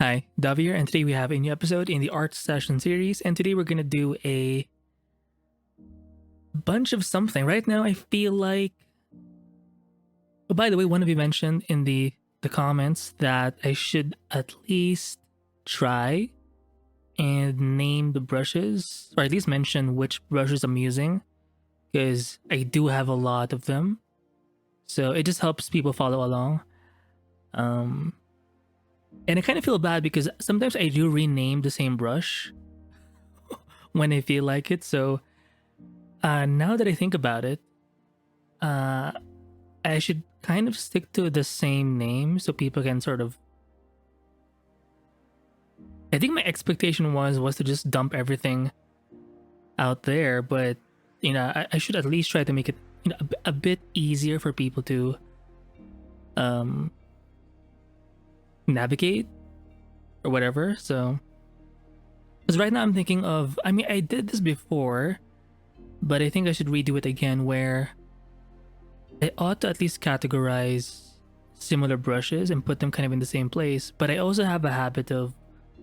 Hi, Davi here, and today we have a new episode in the art session series, and today we're gonna do a bunch of something. Right now, I feel like. Oh, by the way, one of you mentioned in the comments that I should at least try and name the brushes, or at least mention which brushes I'm using, because I do have a lot of them. So it just helps people follow along. Um, and I kind of feel bad because sometimes I do rename the same brush when I feel like it. So now that I think about it, uh, I should kind of stick to the same name so people can sort of. I think my expectation was to just dump everything out there, but I should at least try to make it a bit easier for people to um navigate or whatever. So, because right now I'm thinking of, I mean, I did this before, but I think I should redo it again where I ought to at least categorize similar brushes and put them kind of in the same place. But I also have a habit of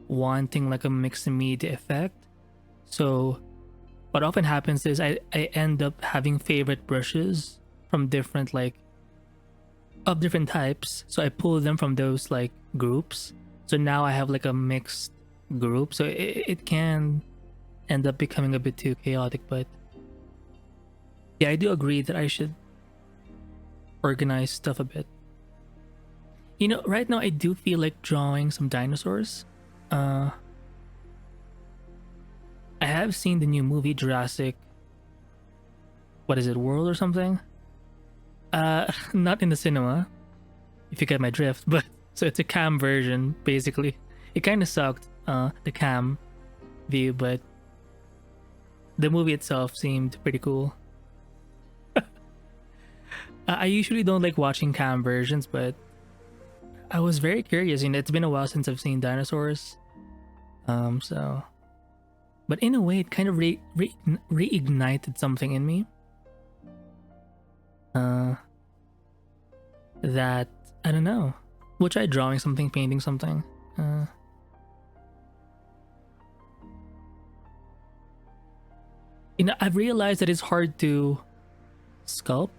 wanting like a mixed media effect. So what often happens is I end up having favorite brushes from different of different types. So I pull them from those like groups. So now I have like a mixed group. So it can end up becoming a bit too chaotic. But yeah, I do agree that I should organize stuff a bit. Right now I do feel like drawing some dinosaurs. I have seen the new movie Jurassic, what is it, World or something? Not in the cinema, if you get my drift, but so it's a cam version basically. It kind of sucked, the cam view, but the movie itself seemed pretty cool. I usually don't like watching cam versions, but I was very curious. It's been a while since I've seen dinosaurs. So, but in a way, it kind of reignited something in me. That I don't know. We'll try drawing something, painting something. I've realized that it's hard to sculpt.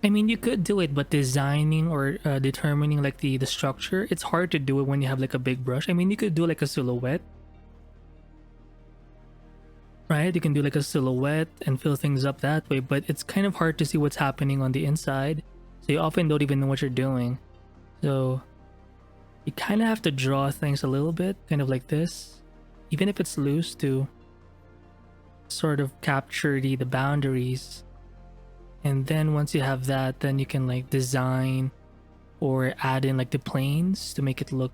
I mean, you could do it, but designing or determining like the structure, it's hard to do it when you have like a big brush. I mean, you could do like a silhouette, right? You can do like a silhouette and fill things up that way, but it's kind of hard to see what's happening on the inside. So you often don't even know what you're doing. So you kind of have to draw things a little bit, kind of like this, even if it's loose, to sort of capture the boundaries. And then once you have that, then you can like design or add in like the planes to make it look,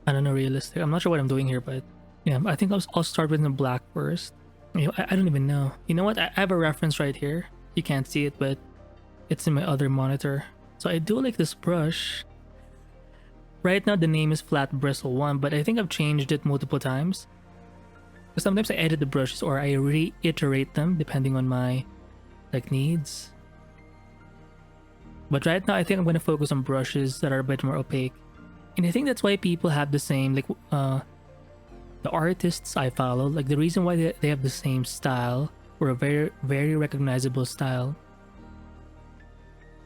I don't know, realistic. I'm not sure what I'm doing here, but yeah, I think I'll start with the black first. I don't even know. You know what? I have a reference right here. You can't see it, but it's in my other monitor. So I do like this brush. Right now the name is Flat Bristle 1, but I think I've changed it multiple times. Sometimes I edit the brushes or I reiterate them depending on my like needs. But right now I think I'm going to focus on brushes that are a bit more opaque. And I think that's why people have the same, like the artists I follow, like the reason why they have the same style or a very, very recognizable style,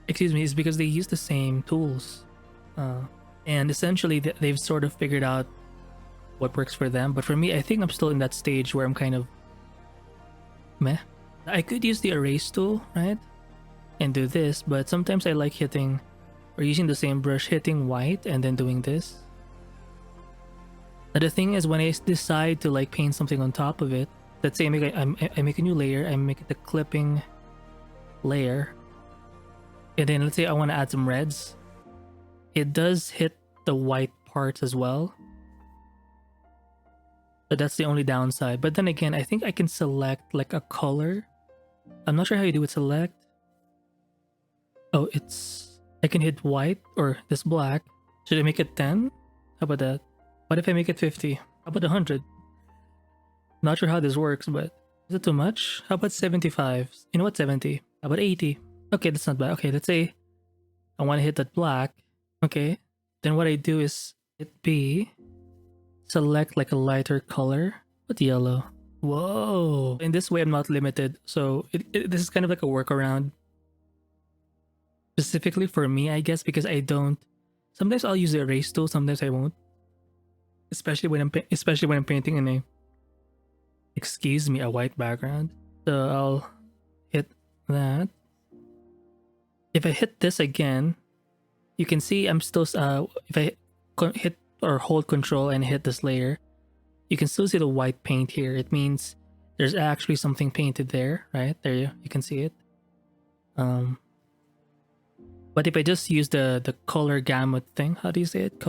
excuse me, is because they use the same tools. And essentially they've sort of figured out what works for them. But for me, I think I'm still in that stage where I'm kind of meh. I could use the erase tool, right? And do this, but sometimes I like hitting or using the same brush, hitting white and then doing this. Now the thing is, when I decide to like paint something on top of it, let's say I make a new layer, I make it the clipping layer, and then let's say I want to add some reds, it does hit the white parts as well. But that's the only downside. But then again, I think I can select like a color. I'm not sure how you do it. Select. Oh, I can hit white or this black. Should I make it 10? How about that? What if I make it 50? How about 100? Not sure how this works, but is it too much? How about 75? You know what, 70? How about 80? Okay, that's not bad. Okay, let's say I want to hit that black. Okay, then what I do is hit B, select like a lighter color. What yellow? Whoa. In this way, I'm not limited. So this is kind of like a workaround. Specifically for me, I guess, because I don't... Sometimes I'll use the erase tool, sometimes I won't. Especially when I'm painting in a... Excuse me, a white background. So I'll hit that. If I hit this again, you can see I'm still... if I hit or hold control and hit this layer, you can still see the white paint here. It means there's actually something painted there, right? There you can see it. But if I just use the color gamut thing, how do you say it?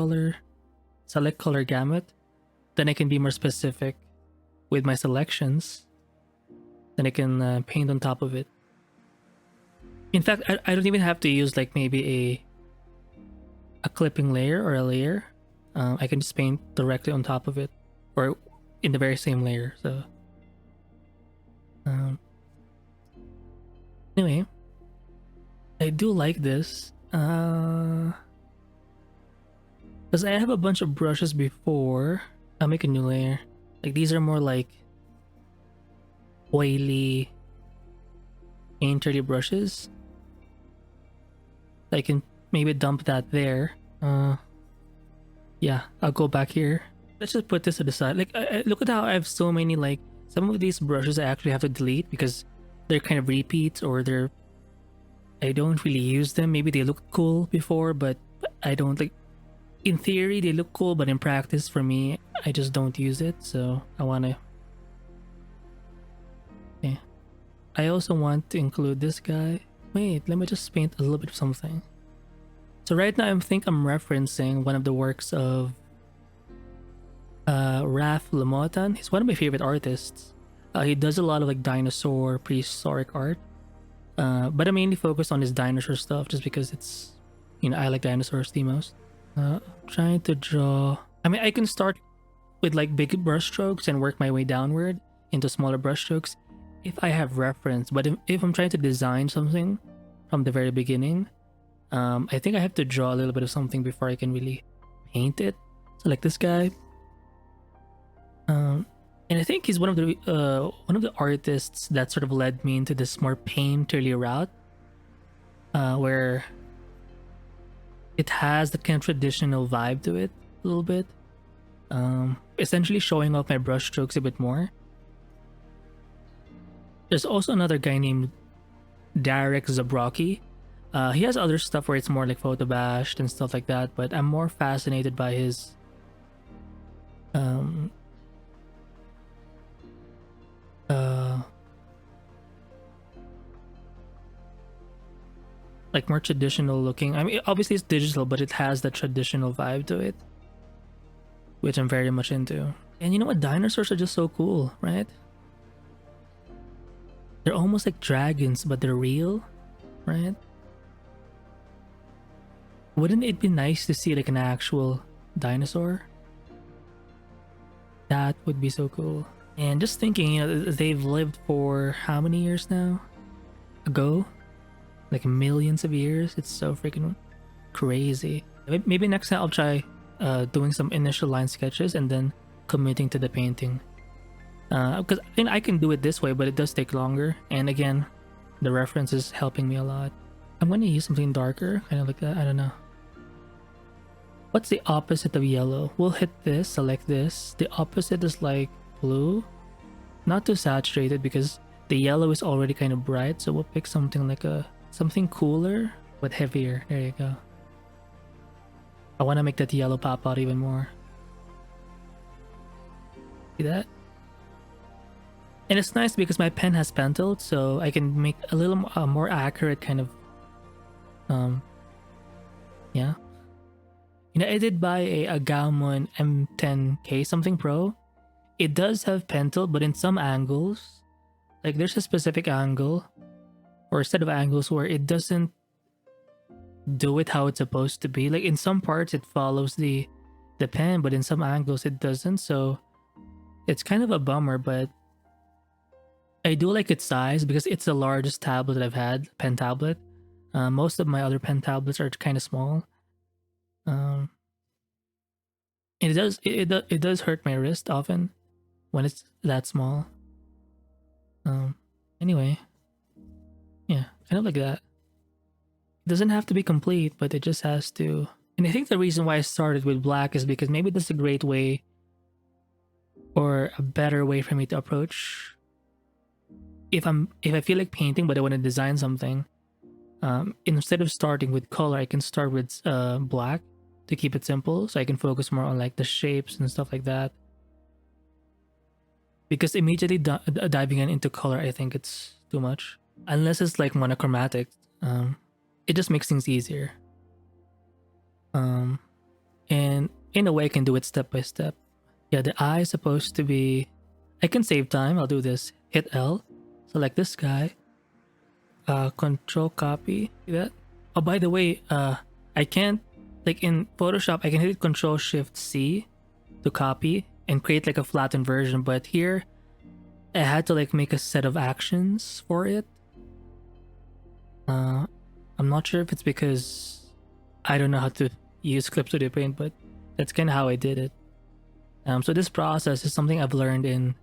Select color gamut, then I can be more specific with my selections. Then I can paint on top of it. In fact, I don't even have to use like maybe a clipping layer or a layer. I can just paint directly on top of it, or in the very same layer. So anyway, I do like this because I have a bunch of brushes before. I'll make a new layer. Like these are more like oily, painterly brushes. I can maybe dump that there. Yeah, I'll go back here. Let's just put this to the side. Like, look at how I have so many, like, some of these brushes I actually have to delete because they're kind of repeats, or I don't really use them. Maybe they look cool before, but I don't, like, in theory they look cool, but in practice for me, I just don't use it. So I want to... Okay. I also want to include this guy. Wait, let me just paint a little bit of something. So right now I think I'm referencing one of the works of Raph Lomotan. He's one of my favorite artists. He does a lot of like dinosaur, prehistoric art. But I mainly focus on his dinosaur stuff just because it's, you know, I like dinosaurs the most. Trying to draw... I mean, I can start with like big brush strokes and work my way downward into smaller brush strokes if I have reference. But if I'm trying to design something from the very beginning, I think I have to draw a little bit of something before I can really paint it. So like this guy, and I think he's one of the artists that sort of led me into this more painterly route, where it has the kind of traditional vibe to it a little bit, essentially showing off my brush strokes a bit more. There's also another guy named Darek Zabrocki. He has other stuff where it's more like photo bashed and stuff like that, but I'm more fascinated by his like more traditional looking. I mean, obviously it's digital, but it has that traditional vibe to it, which I'm very much into. And you know what? Dinosaurs are just so cool, right? They're almost like dragons, but they're real, right? Wouldn't it be nice to see like an actual dinosaur? That would be so cool. And just thinking, you know, they've lived for how many years now? Ago? Like millions of years? It's so freaking crazy. Maybe next time I'll try doing some initial line sketches and then committing to the painting. Because I think I can do it this way, but it does take longer. And again, the reference is helping me a lot. I'm going to use something darker, kind of like that. I don't know. What's the opposite of yellow? We'll hit this, select this. The opposite is like blue. Not too saturated because the yellow is already kind of bright. So we'll pick something like something cooler but heavier. There you go. I want to make that yellow pop out even more. See that? And it's nice because my pen has pen tilt, so I can make a little more accurate kind of yeah. You know, I did buy a Gaomon M10K something Pro. It does have pen tilt, but in some angles, like there's a specific angle or a set of angles where it doesn't do it how it's supposed to be. Like in some parts it follows the pen, but in some angles it doesn't. So it's kind of a bummer, but I do like its size because it's the largest tablet that I've had, pen tablet. Most of my other pen tablets are kind of small. It does hurt my wrist often when it's that small. Anyway, yeah, kind of like that. It doesn't have to be complete, but it just has to. And I think the reason why I started with black is because maybe that's a great way or a better way for me to approach. If I feel like painting but I want to design something, instead of starting with color, I can start with black to keep it simple, so I can focus more on like the shapes and stuff like that. Because immediately diving into color, I think it's too much. Unless it's like monochromatic, it just makes things easier. And in a way, I can do it step by step. Yeah, the eye is supposed to be. I can save time. I'll do this. Hit L. Select this guy. Control copy. See that? Oh, by the way, I can't, like in Photoshop, I can hit Control Shift C to copy and create like a flattened version, but here I had to like make a set of actions for it. I'm not sure if it's because I don't know how to use Clip Studio Paint, but that's kind of how I did it. So this process is something I've learned in,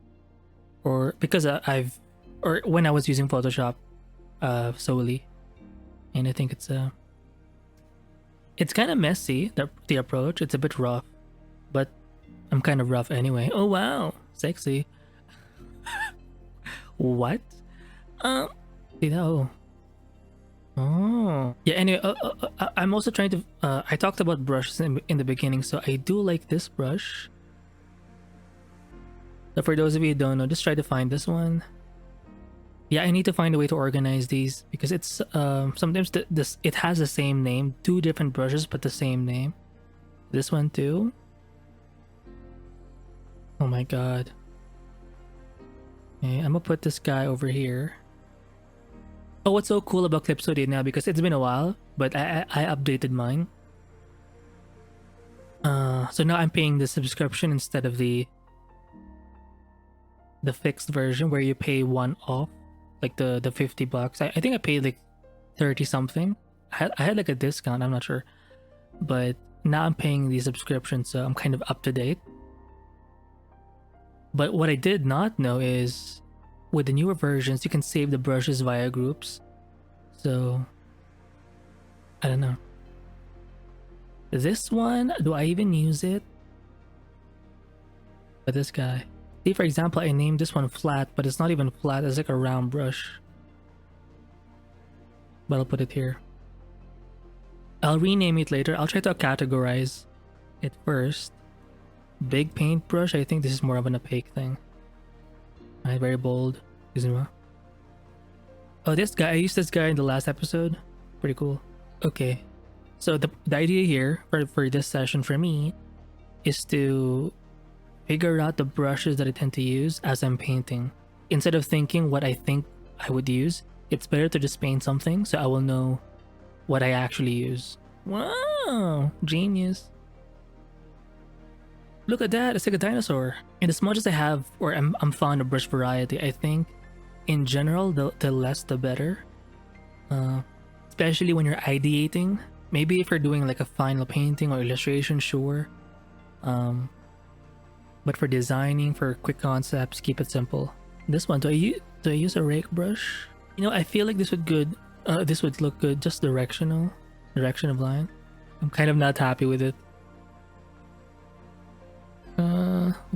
or because or when I was using Photoshop solely, and I think it's kind of messy, the approach. It's a bit rough, but I'm kind of rough anyway. Oh wow, sexy. What? See that? Oh yeah. Anyway, I'm also trying to. I talked about brushes in the beginning, so I do like this brush. So for those of you who don't know, just try to find this one. Yeah, I need to find a way to organize these because it's sometimes it has the same name, two different brushes but the same name. This one too. Oh my god. Okay, I'm gonna put this guy over here. Oh, what's so cool about Clip Studio now, because it's been a while, but I updated mine. So now I'm paying the subscription instead of the fixed version where you pay one off, like the $50. I think I paid like 30 something. I had like a discount, I'm not sure, but now I'm paying the subscription, so I'm kind of up to date. But what I did not know is with the newer versions you can save the brushes via groups, so I don't know. This one, do I even use it? But this guy, see, for example, I named this one flat, but it's not even flat, it's like a round brush. But I'll put it here. I'll rename it later. I'll try to categorize it first. Big paintbrush, I think this is more of an opaque thing. Alright, very bold. Oh, this guy, I used this guy in the last episode. Pretty cool. Okay, so the idea here for this session for me is to figure out the brushes that I tend to use as I'm painting. Instead of thinking what I think I would use, it's better to just paint something so I will know what I actually use. Wow, genius. Look at that, it's like a dinosaur. And as much as I have, or I'm fond of brush variety, I think in general, the less the better. Especially when you're ideating. Maybe if you're doing like a final painting or illustration, sure. But for designing, for quick concepts, keep it simple. This one, do I use a rake brush? You know, I feel like this would look good, just direction of line. I'm kind of not happy with it.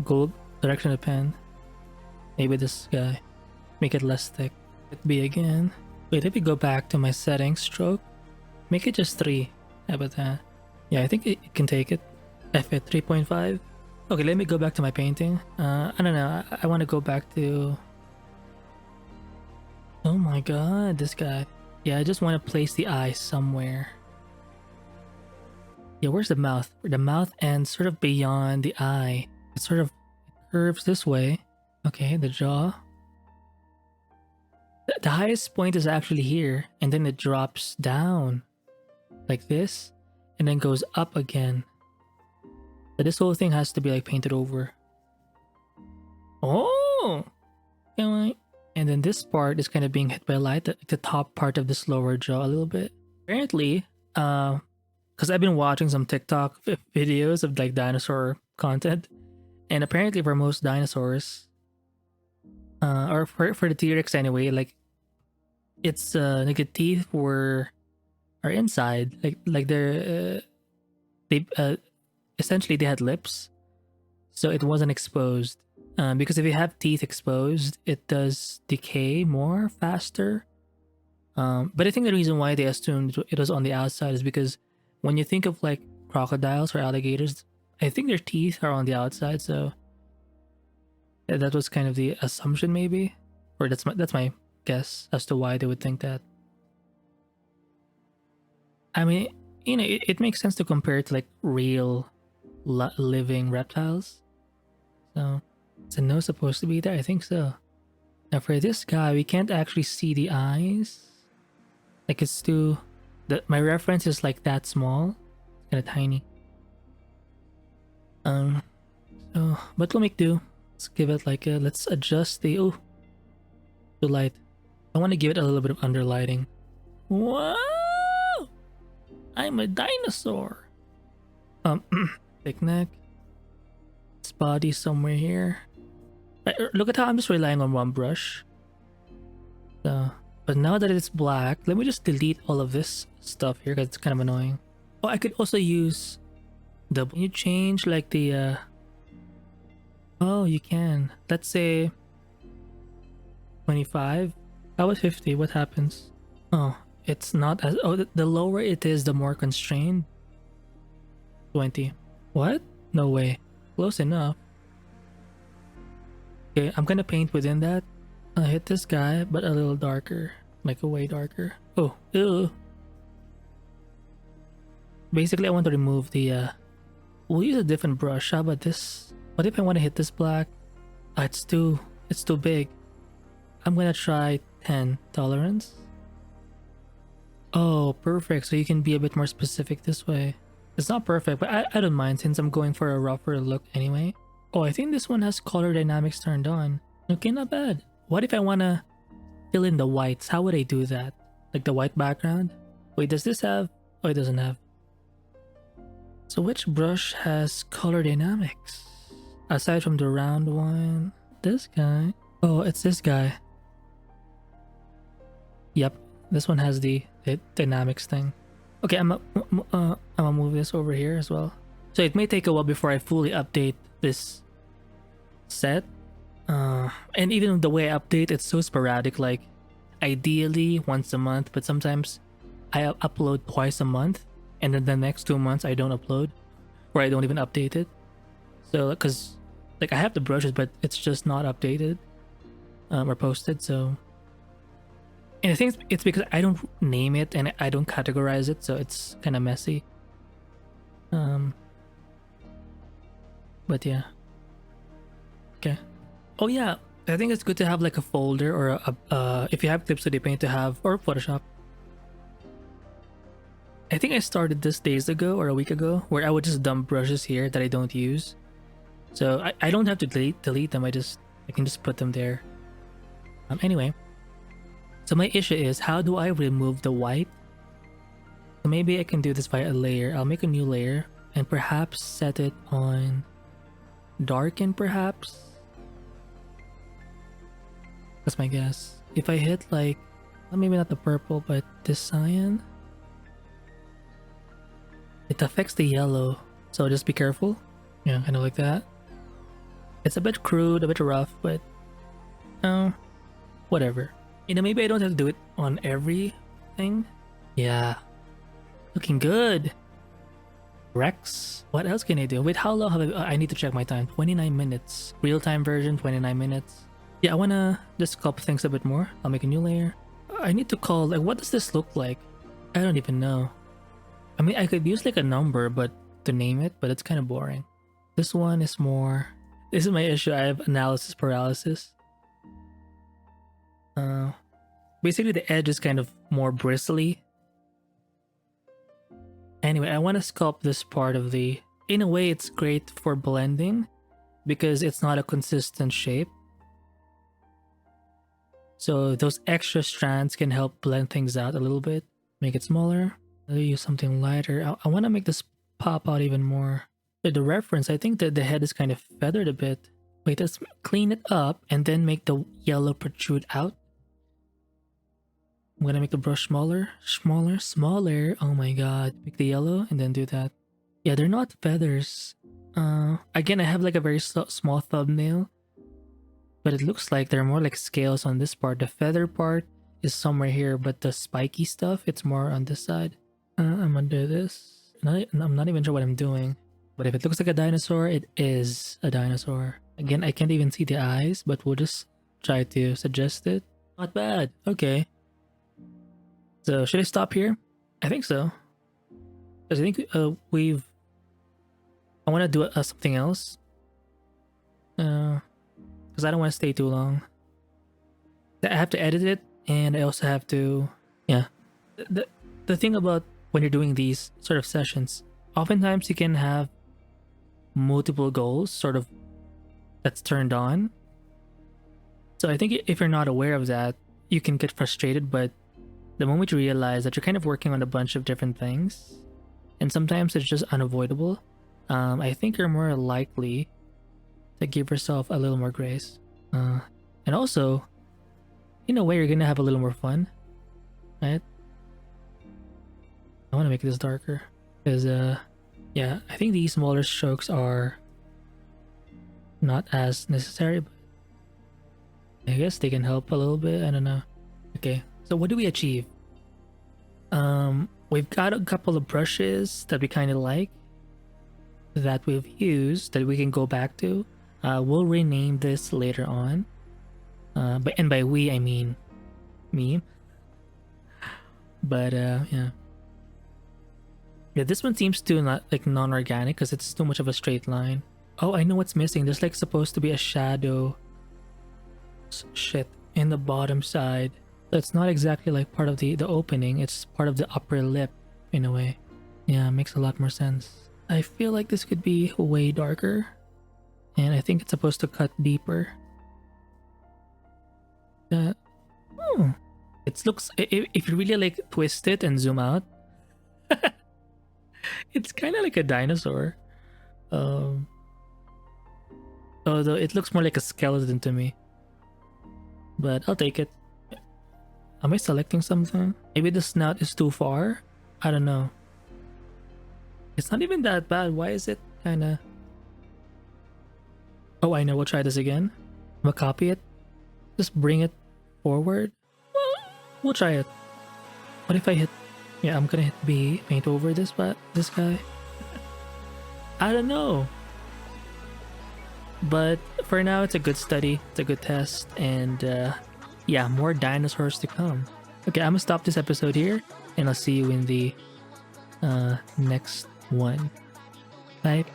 Gold direction of pen. Maybe this guy. Make it less thick. Hit B again. Wait, if we go back to my settings, stroke, make it just 3. How about that? Yeah, I think it can take it. F8 3.5. Okay, let me go back to my painting. I don't know. I want to go back to. Oh my god, this guy. Yeah, I just want to place the eye somewhere. Yeah, where's the mouth? The mouth ends sort of beyond the eye. It sort of curves this way. Okay, the jaw. The highest point is actually here, and then it drops down like this, and then goes up again. But this whole thing has to be like painted over. Oh! And then this part is kind of being hit by light, the top part of this lower jaw a little bit. Apparently, because I've been watching some TikTok videos of like dinosaur content. And apparently for most dinosaurs, or for the T-Rex anyway, like it's like the teeth are inside, like they essentially they had lips, so it wasn't exposed. Because if you have teeth exposed, it does decay more faster. But I think the reason why they assumed it was on the outside is because when you think of like crocodiles or alligators, I think their teeth are on the outside, so that was kind of the assumption maybe, or that's my guess as to why they would think that. I mean, you know, it makes sense to compare it to like real living reptiles. So is a nose supposed to be there? I think so. Now for this guy, we can't actually see the eyes. Like it's too, my reference is like that small, it's kind of tiny. So but we'll make do. Let's give it like a, let's adjust the the light. I want to give it a little bit of underlighting. Whoa! I'm a dinosaur. Big neck. Its body somewhere here. Look at how I'm just relying on one brush. So, but now that it's black, let me just delete all of this stuff here because it's kind of annoying. Oh, I could also use the. Can you change like the? Oh, you can. Let's say 25. How about 50? What happens? Oh, it's not as. Oh, the lower it is, the more constrained. 20. What? No way. Close enough. Okay, I'm gonna paint within that. I'll hit this guy, but a little darker. Like a way darker. Oh, ew. Basically, I want to remove the, we'll use a different brush. How about this? What if I want to hit this black? It's too big. I'm gonna try 10 tolerance. Oh, perfect. So you can be a bit more specific this way. It's not perfect, but I don't mind since I'm going for a rougher look anyway. Oh, I think this one has color dynamics turned on. Okay, not bad. What if I want to fill in the whites? How would I do that? Like the white background? Wait, does this have? Oh, it doesn't have. So which brush has color dynamics? Aside from the round one, this guy. Oh, it's this guy. Yep, this one has the dynamics thing. Okay, I'm gonna move this over here as well. So it may take a while before I fully update this set. And even the way I update, it's so sporadic. Like, ideally once a month, but sometimes I upload twice a month, and then the next 2 months I don't upload, or I don't even update it. So, because like I have the brushes, but it's just not updated or posted. So, and I think it's because I don't name it and I don't categorize it, so it's kind of messy. But yeah. Okay. Oh yeah, I think it's good to have like a folder or if you have Clip Studio Paint to have, or Photoshop. I think I started this days ago or a week ago, where I would just dump brushes here that I don't use. So I don't have to delete them, I can just put them there. Anyway. So my issue is, how do I remove the white? So maybe I can do this via a layer. I'll make a new layer and perhaps set it on darken perhaps? That's my guess. If I hit like, maybe not the purple, but this cyan, it affects the yellow. So just be careful. Yeah, kind of like that. It's a bit crude, a bit rough, but whatever. You know, maybe I don't have to do it on everything. Yeah. Looking good. Rex. What else can I do? Wait, how long have I need to check my time. 29 minutes. Real-time version, 29 minutes. Yeah, I want to just sculpt things a bit more. I'll make a new layer. I need to call, like, what does this look like? I don't even know. I mean, I could use like a number but to name it, but it's kind of boring. This one is more... This is my issue. I have analysis paralysis. Basically the edge is kind of more bristly. Anyway, I want to sculpt this part of the... In a way, it's great for blending because it's not a consistent shape. So those extra strands can help blend things out a little bit. Make it smaller. I'll use something lighter. I want to make this pop out even more. The reference, I think that the head is kind of feathered a bit. Wait, let's clean it up and then make the yellow protrude out. I'm gonna make the brush smaller. Oh my god. Make the yellow and then do that. Yeah, they're not feathers. Again, I have like a very small thumbnail, but it looks like they're more like scales on this part. The feather part is somewhere here, but the spiky stuff, it's more on this side. I'm gonna do this. I'm not even sure what I'm doing, but if it looks like a dinosaur, it is a dinosaur. Again, I can't even see the eyes, but we'll just try to suggest it. Not bad. Okay. So should I stop here? I think so. Because I think I want to do something else. Because I don't want to stay too long. I have to edit it, and I also have to, yeah. The thing about when you're doing these sort of sessions, oftentimes you can have multiple goals sort of that's turned on. So I think if you're not aware of that, you can get frustrated, but the moment you realize that you're kind of working on a bunch of different things, and sometimes it's just unavoidable, I think you're more likely to give yourself a little more grace. And also, in a way, you're gonna have a little more fun, right? I want to make this darker because, yeah, I think these smaller strokes are not as necessary, but I guess they can help a little bit. I don't know. Okay, so what do we achieve? We've got a couple of brushes that we kind of like that we've used that we can go back to. We'll rename this later on. And by we, I mean me. But yeah. Yeah, this one seems too not like non-organic because it's too much of a straight line. Oh, I know what's missing. There's like supposed to be a shadow shit in the bottom side. That's not exactly like part of the opening. It's part of the upper lip in a way. Yeah, it makes a lot more sense. I feel like this could be way darker, and I think it's supposed to cut deeper. It looks, if you really like twist it and zoom out, it's kind of like a dinosaur. Although it looks more like a skeleton to me, but I'll take it. Am I selecting something? Maybe the snout is too far? I don't know. It's not even that bad. Why is it kinda... Oh, I know. We'll try this again. I'm gonna copy it. Just bring it forward. Well, we'll try it. What if I hit... Yeah, I'm gonna hit B. Paint over this guy. I don't know. But for now, it's a good study. It's a good test. And yeah, more dinosaurs to come. Okay, I'm gonna stop this episode here, and I'll see you in the next one. Bye.